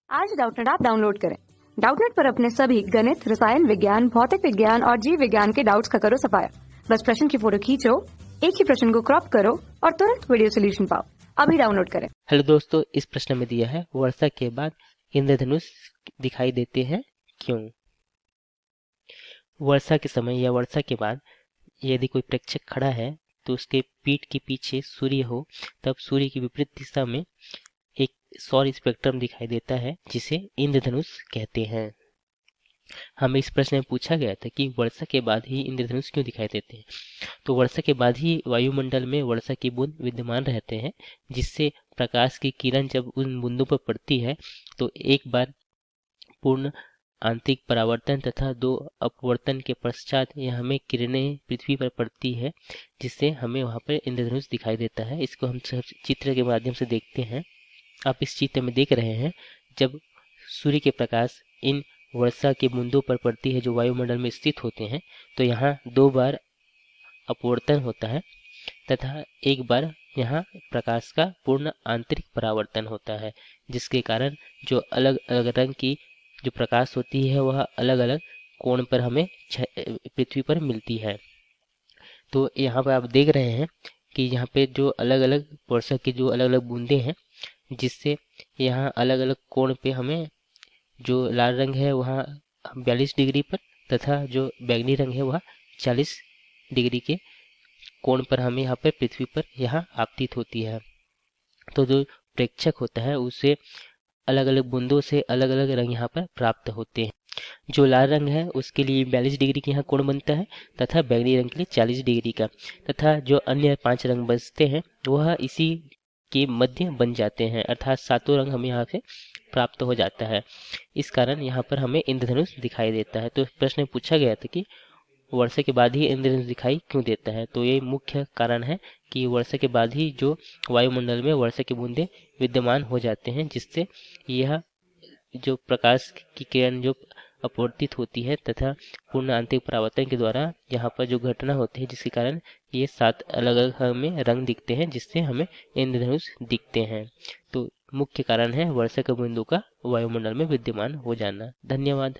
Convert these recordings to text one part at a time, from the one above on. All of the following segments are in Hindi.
आज डाउटनेट ऐप डाउनलोड करें। डाउटनेट पर अपने सभी गणित, रसायन विज्ञान, भौतिक विज्ञान और जीव विज्ञान के डाउट्स का करो सफाया। बस प्रश्न की फोटो खींचो, एक ही प्रश्न को क्रॉप करो और तुरंत वीडियो सोल्यूशन पाओ। अभी डाउनलोड करें। हेलो दोस्तों, इस प्रश्न में दिया है वर्षा के बाद इंद्रधनुष दिखाई देते हैं क्यों। वर्षा के समय या वर्षा के बाद यदि कोई प्रेक्षक खड़ा है तो उसके पीठ के पीछे सूर्य हो, तब सूर्य की विपरीत दिशा में एक सौर स्पेक्ट्रम दिखाई देता है जिसे इंद्रधनुष कहते हैं। हमें इस प्रश्न में पूछा गया था कि वर्षा के बाद ही इंद्रधनुष क्यों दिखाई देते हैं। तो वर्षा के बाद ही वायुमंडल में वर्षा की बूंद विद्यमान रहते हैं, जिससे प्रकाश की किरण जब उन बूंदों पर पड़ती है तो एक बार पूर्ण आंतरिक परावर्तन तथा दो अपवर्तन के पश्चात यह हमें किरणें पृथ्वी पर पड़ती है, जिससे हमें वहाँ पर इंद्रधनुष दिखाई देता है। इसको हम चित्र के माध्यम से देखते हैं। आप इस चित्र में देख रहे हैं, जब सूर्य के प्रकाश इन वर्षा के बूंदों पर पड़ती है जो वायुमंडल में स्थित होते हैं, तो यहाँ दो बार अपवर्तन होता है तथा एक बार यहाँ प्रकाश का पूर्ण आंतरिक परावर्तन होता है, जिसके कारण जो अलग अलग रंग की जो प्रकाश होती है वह अलग अलग कोण पर हमें पृथ्वी पर मिलती है। तो यहाँ पर आप देख रहे हैं कि यहाँ पे जो अलग अलग वर्षा की जो अलग अलग बूंदें हैं, जिससे यहाँ अलग अलग कोण पे हमें जो लाल रंग है वह 42 डिग्री पर तथा जो बैंगनी रंग है वह 40 डिग्री के कोण पर हमें यहाँ पर पृथ्वी पर यहाँ आपतित होती है। तो जो प्रेक्षक होता है उसे अलग अलग बूंदों से अलग अलग रंग यहाँ पर प्राप्त होते हैं। जो लाल रंग है उसके लिए 42 डिग्री के यहाँ कोण बनता है तथा बैंगनी रंग के लिए 40 डिग्री का, तथा जो अन्य 5 रंग बचते हैं वह इसी के मध्य बन जाते हैं, अर्थात सातों रंग हमें यहाँ से प्राप्त हो जाता है। इस कारण यहाँ पर हमें इंद्रधनुष दिखाई देता है। तो प्रश्न में पूछा गया था कि वर्षा के बाद ही इंद्रधनुष दिखाई क्यों देता है। तो ये मुख्य कारण है कि वर्षा के बाद ही जो वायुमंडल में वर्षा की बूंदें विद्यमान हो जाते हैं, जिससे यह जो प्रकाश की किरण जो अपवर्तित होती है तथा पूर्ण आंतरिक परावर्तन के द्वारा यहाँ पर जो घटना होती है, जिसके कारण ये 7 अलग अलग हमें रंग दिखते हैं, जिससे हमें इंद्रधनुष दिखते हैं। तो मुख्य कारण है वर्षा के बूंदों का वायुमंडल में विद्यमान हो जाना। धन्यवाद।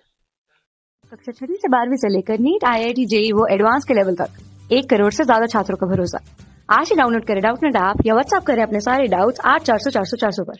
कक्षा 6 से 12वीं से लेकर नीट, IIT, JEE वो एडवांस के लेवल तक 1 करोड़ से ज्यादा छात्रों का भरोसा। आज ही डाउनलोड करें डाउटनेट ऐप या व्हाट्सएप करें अपने सारे डाउट्स 8400 400 400 पर।